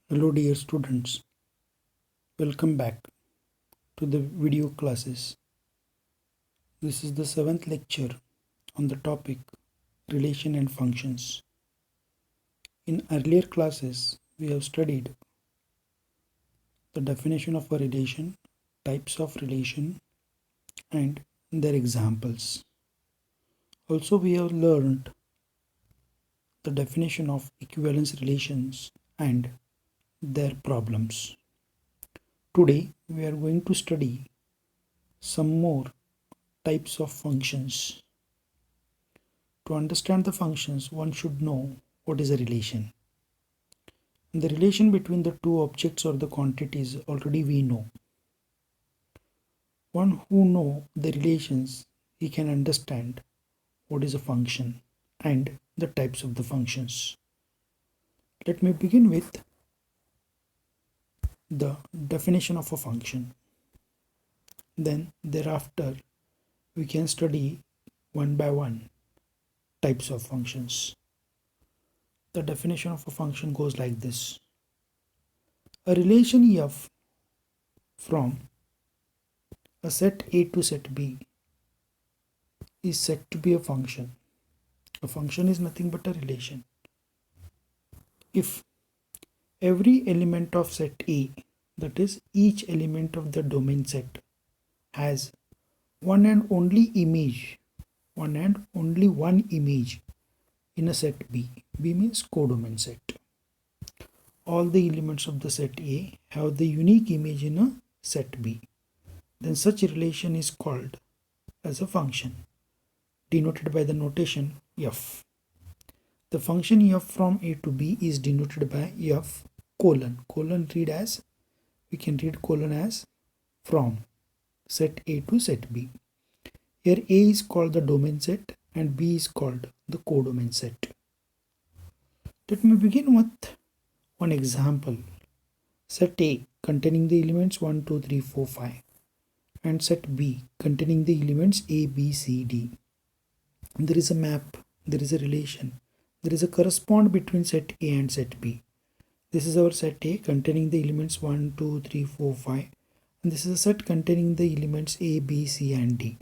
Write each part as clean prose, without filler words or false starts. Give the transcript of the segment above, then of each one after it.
Hello dear students, welcome back to the video classes. This is the 7th lecture on the topic relation and functions. In earlier classes, we have studied the definition of a relation, types of relation, and their examples. Also, we have learned the definition of equivalence relations and their problems. Today, we are going to study some more types of functions. To understand the functions, one should know what is a relation. And the relation between the two objects or the quantities already we know. One who knows the relations, he can understand what is a function and the types of the functions. Let me begin with the definition of a function. Then thereafter we can study one by one types of functions. The definition of a function goes like this. A relation f from a set A to set B is said to be a function. A function is nothing but a relation. If every element of set A, that is each element of the domain set, has one and only image in a set B. B means codomain set. All the elements of the set A have the unique image in a set B. Then such a relation is called as a function, denoted by the notation f. The function f from A to B is denoted by f colon. We can read colon as from set A to set B. Here A is called the domain set and B is called the codomain set. Let me begin with one example. Set A containing the elements 1, 2, 3, 4, 5 and set B containing the elements A, B, C, D. There is a map, there is a relation, there is a correspond between set A and set B. This is our set A containing the elements 1, 2, 3, 4, 5 and this is a set containing the elements A, B, C and D.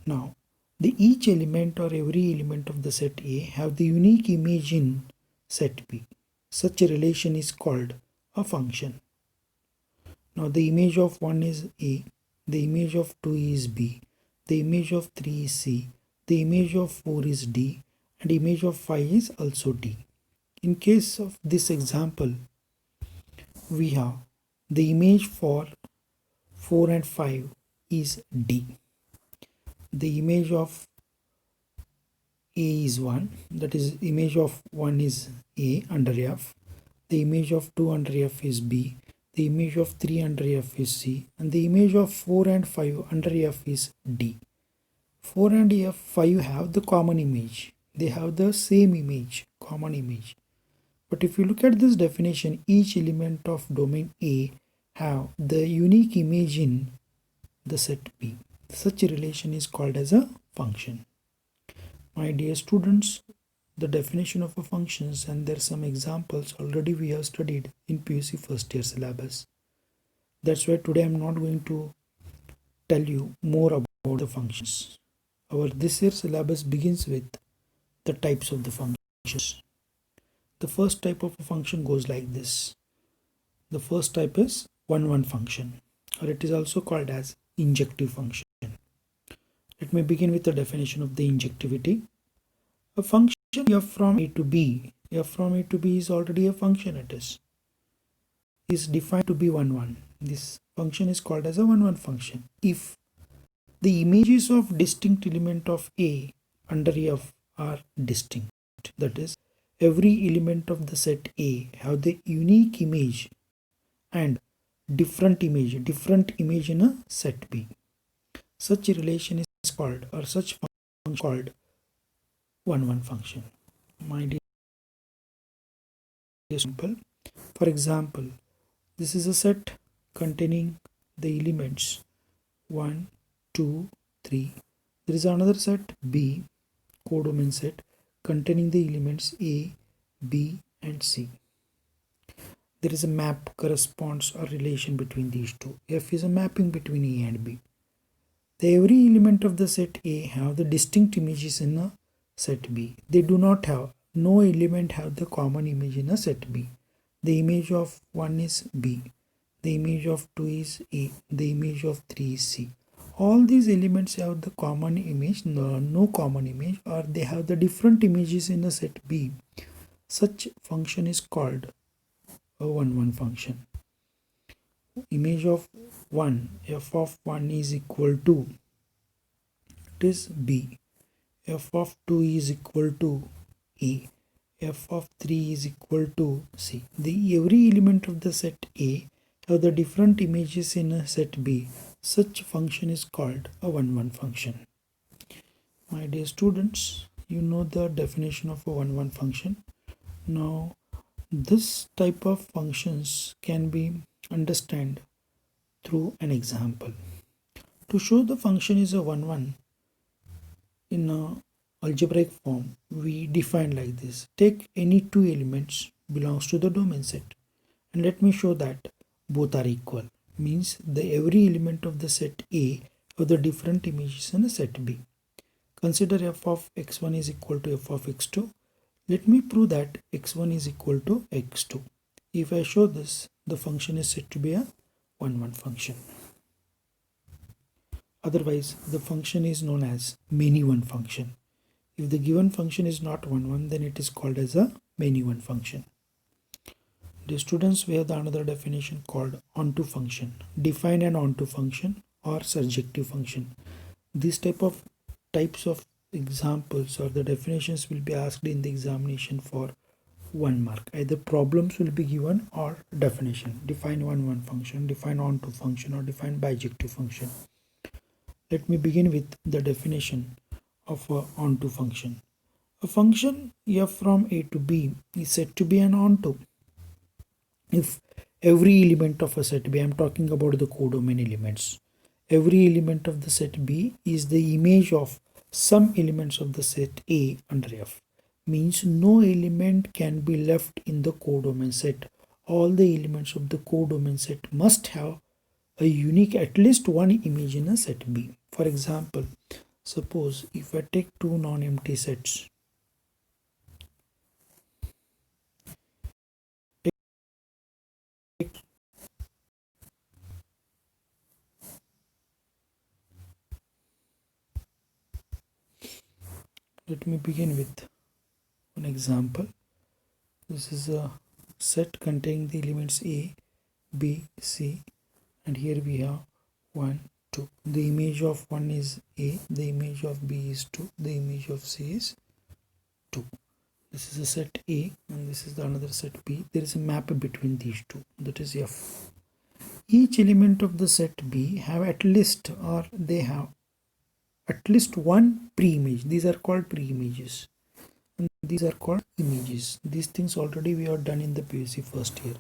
Now, each element or every element of the set A have the unique image in set B. Such a relation is called a function. Now the image of 1 is A, the image of 2 is B, the image of 3 is C, the image of 4 is D, and image of 5 is also D. In case of this example, we have the image for 4 and 5 is D. The image of A is 1, that is image of 1 is A under F, the image of 2 under F is B, the image of 3 under F is C, and the image of 4 and 5 under F is D. 4 and F5 have the common image. They have the same image, common image. But if you look at this definition, each element of domain A have the unique image in the set B. Such a relation is called as a function. My dear students, the definition of a functions and there are some examples already we have studied in PUC first year syllabus. That's why today I'm not going to tell you more about the functions. Our this year syllabus begins with the types of the functions. The first type of a function goes like this. The first type is one-one function, or it is also called as injective function. Let me begin with the definition of the injectivity. A function f from A to B, f from A to B is already a function, is defined to be 1-1. This function is called as a 1-1 function. If the images of distinct element of A under F are distinct, that is, every element of the set A have the unique image and different image in a set B. Such a relation is called, or such function called 1-1 function. My dear example, for example, this is a set containing the elements 1, 2, 3. There is another set B, codomain set, containing the elements A, B and C. there is a map corresponds or relation between these two. F is a mapping between A and B. Every element of the set A have the distinct images in a set B. They do not have, no element have the common image in a set B. The image of 1 is B, the image of 2 is A, the image of 3 is C. All these elements have the common image, no common image, or they have the different images in a set B. Such function is called a 1-1 function. Image of 1, f of 1 is equal to, it is B, f of 2 is equal to A, f of 3 is equal to C. Every element of the set A have the different images in a set B. Such function is called a 1-1 function. My dear students, you know the definition of a 1-1 function. Now, this type of functions can be understood through an example. To show the function is a 1-1 in a algebraic form, we define like this. Take any two elements belongs to the domain set, and let me show that both are equal. Means every element of the set A have the different images in a set B. Consider f of x1 is equal to f of x2. Let me prove that x1 is equal to x2. If I show this, the function is said to be a 1-1 function. Otherwise, the function is known as many-one function. If the given function is not 1-1, then it is called as a many-one function. Dear students, we have the another definition called onto function. Define an onto function or surjective function. These types of examples or the definitions will be asked in the examination for 1 mark. Either problems will be given or definition. Define 1-1 function, define onto function, or define bijective function. Let me begin with the definition of a onto function. A function f from A to B is said to be an onto if every element of a set B, I am talking about the codomain elements, every element of the set B is the image of some elements of the set A under F. Means no element can be left in the codomain set. All the elements of the codomain set must have a unique at least one image in a set B. For example, suppose if I take two non-empty sets, let me begin with an example. This is a set containing the elements A, B, C, and here we have 1, 2. The image of 1 is A, the image of B is 2, the image of C is 2. This is a set A and this is the another set B. There is a map between these two, that is F. Each element of the set B have at least, or they have at least one pre-image. These are called pre-images and these are called images. These things already we have done in the PUC first year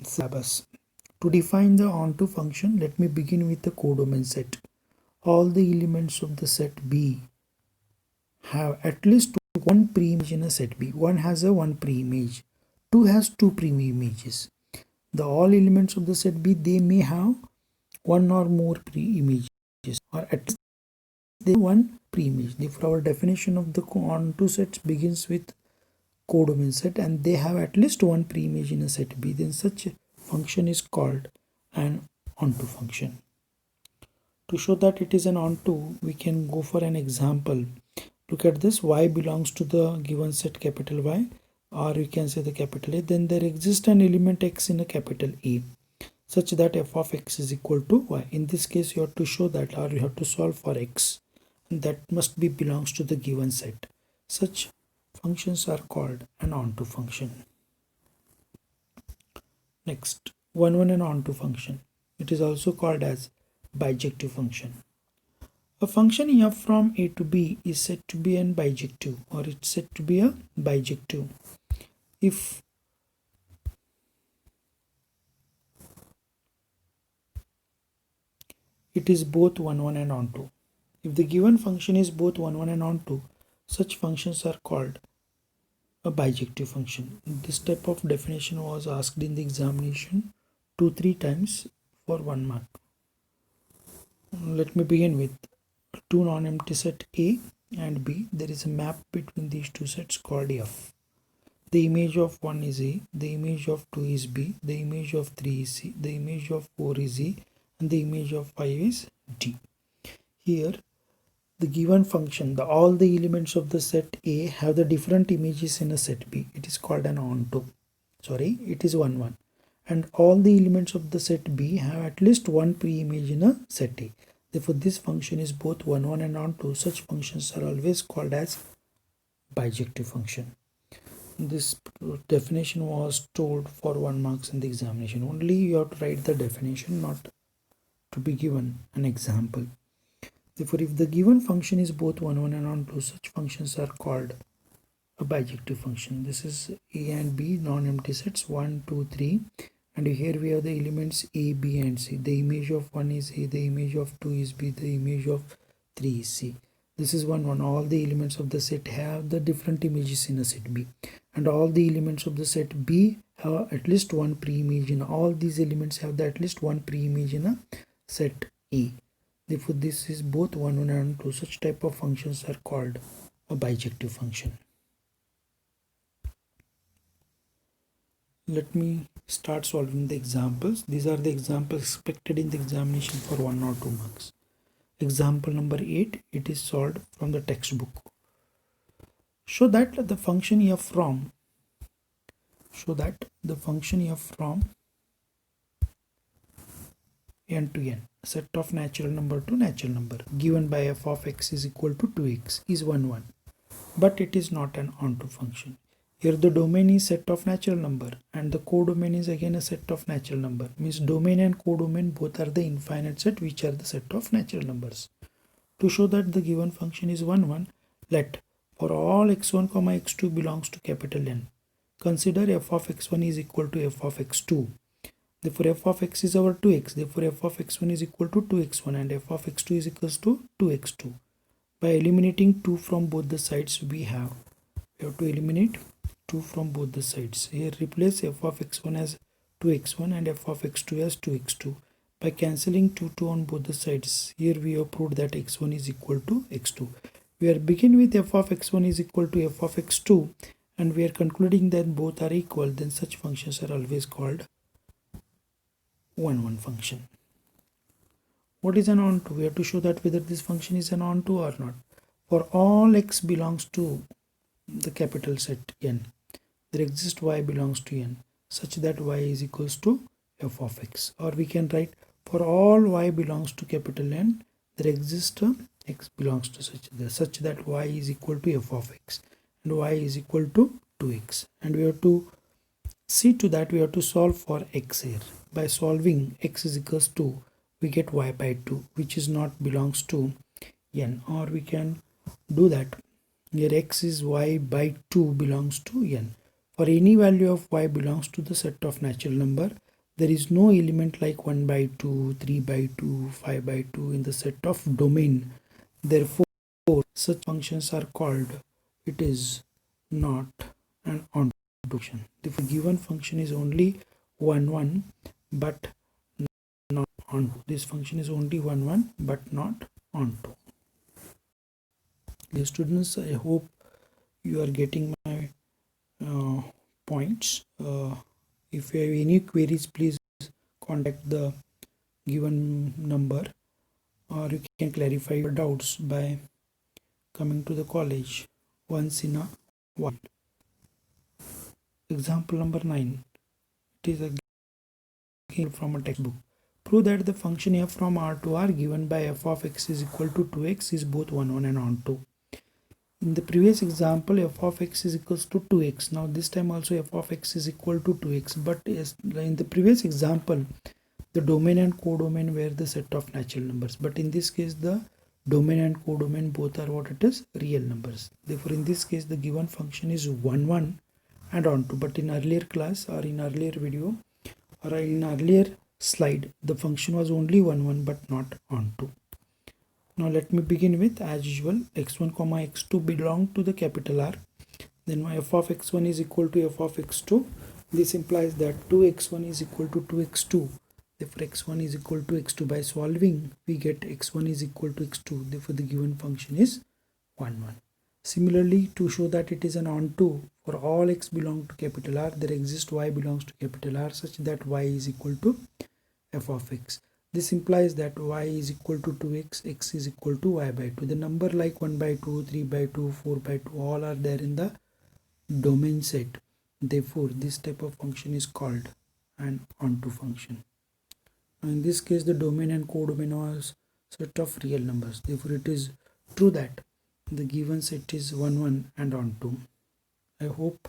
syllabus. To define the onto function, let me begin with the codomain set. All the elements of the set B have at least one pre-image in a set B. 1 has a one pre-image, 2 has two pre-images. The all elements of the set B, they may have one or more pre-images, or at least they have one pre-image. Therefore, our definition of the onto sets begins with codomain set and they have at least one pre-image in a set B. Then such a function is called an onto function. To show that it is an onto, we can go for an example. Look at this, y belongs to the given set capital Y, or you can say the capital A. Then there exists an element x in a capital A such that f of x is equal to y. In this case, you have to show that, or you have to solve for x, and that must be belongs to the given set. Such functions are called an onto function. Next, 1-1 and onto function. It is also called as bijective function. A function f from A to B is said to be an bijective, or it's said to be a bijective if it is both 1-1 and onto. If the given function is both 1-1 and onto, such functions are called a bijective function. This type of definition was asked in the examination 2-3 times for 1 mark. Let me begin with two non-empty set A and B. There is a map between these two sets called F. The image of 1 is A, the image of 2 is B, the image of 3 is C, the image of 4 is E, and the image of 5 is D. Here the given function, all the elements of the set A have the different images in a set B. It is called an onto. It is 1 1. And all the elements of the set B have at least one pre-image in a set A. Therefore, this function is both 1 1 and onto. Such functions are always called as bijective function. This definition was told for 1 marks in the examination. Only you have to write the definition, not to be given an example. Therefore, if the given function is both 1 1 and onto, such functions are called a bijective function. This is A and B non-empty sets 1 2 3, and here we have the elements A, B and C. The image of 1 is A, the image of 2 is B, the image of 3 is C. This is 1 1. All the elements of the set have the different images in a set B, and all the elements of the set B have at least one pre-image in all these elements have at least one pre-image in a set A. Therefore, this is both 1 1 and 2. Such type of functions are called a bijective function. Let me start solving the examples. These are the examples expected in the examination for 1 or 2 marks. Example number 8, it is solved from the textbook. Show that the function f from n to n, set of natural number to natural number, given by f of x is equal to 2x is 1 1, but it is not an onto function. Here the domain is set of natural number and the codomain is again a set of natural number. Means domain and codomain both are the infinite set which are the set of natural numbers. To show that the given function is 1 1, let for all x1, x2 belongs to capital N, consider f of x1 is equal to f of x2. Therefore f of x is our 2x. Therefore f of x1 is equal to 2x1 and f of x2 is equals to 2x2. By eliminating 2 from both the sides, we have to eliminate 2 from both the sides. Here replace f of x1 as 2x1 and f of x2 as 2x2. By cancelling 2 on both the sides, here we have proved that x1 is equal to x2. We are begin with f of x1 is equal to f of x2 and we are concluding that both are equal. Then such functions are always called 1 1 function. What is an onto? We have to show that whether this function is an onto or not. For all x belongs to the capital set N, there exists y belongs to N such that y is equals to f of x. Or we can write for all y belongs to capital N, there exists x belongs to such that y is equal to f of x and y is equal to 2x. And we have to see to that we have to solve for x here. By solving x is equals to, we get y by 2 which is not belongs to N, or we can do that here x is y by 2 belongs to N. For any value of y belongs to the set of natural number, there is no element like 1 by 2, 3 by 2, 5 by 2 in the set of domain. Therefore, such functions are called, it is not an onto function. The given function is only 1 1 but not onto. This function is only 1 1 but not onto. Dear students, I hope you are getting my points. If you have any queries, please contact the given number, or you can clarify your doubts by coming to the college once in a while. Example number 9. It is again from a textbook. Prove that the function f from R to R given by f of x is equal to 2x is both 1 1 and onto. In the previous example, f of x is equals to 2x. Now this time also f of x is equal to 2x. But in the previous example, the domain and codomain were the set of natural numbers. But in this case, the domain and codomain both are what it is, real numbers. Therefore, in this case, the given function is 1 1 and onto. But in earlier class or in earlier video or in earlier slide, the function was only 1 1 but not onto. Now let me begin with, as usual, x1, x2 belong to the capital R. then my f of x1 is equal to f of x2. This implies that 2x1 is equal to 2x2. Therefore x1 is equal to x2. By solving we get x1 is equal to x2. Therefore the given function is 1 1. Similarly, to show that it is an onto, for all x belong to capital R, there exists y belongs to capital R such that y is equal to f of x. This implies that y is equal to 2x, x is equal to y by 2. The number like 1 by 2, 3 by 2, 4 by 2 all are there in the domain set. Therefore this type of function is called an onto function. Now in this case the domain and codomain are set of real numbers. Therefore it is true that the given set is 1 1 and onto. I hope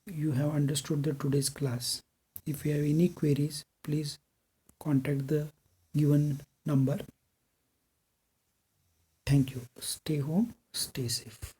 you have understood the today's class. If you have any queries, please contact the given number. Thank you. Stay home, stay safe.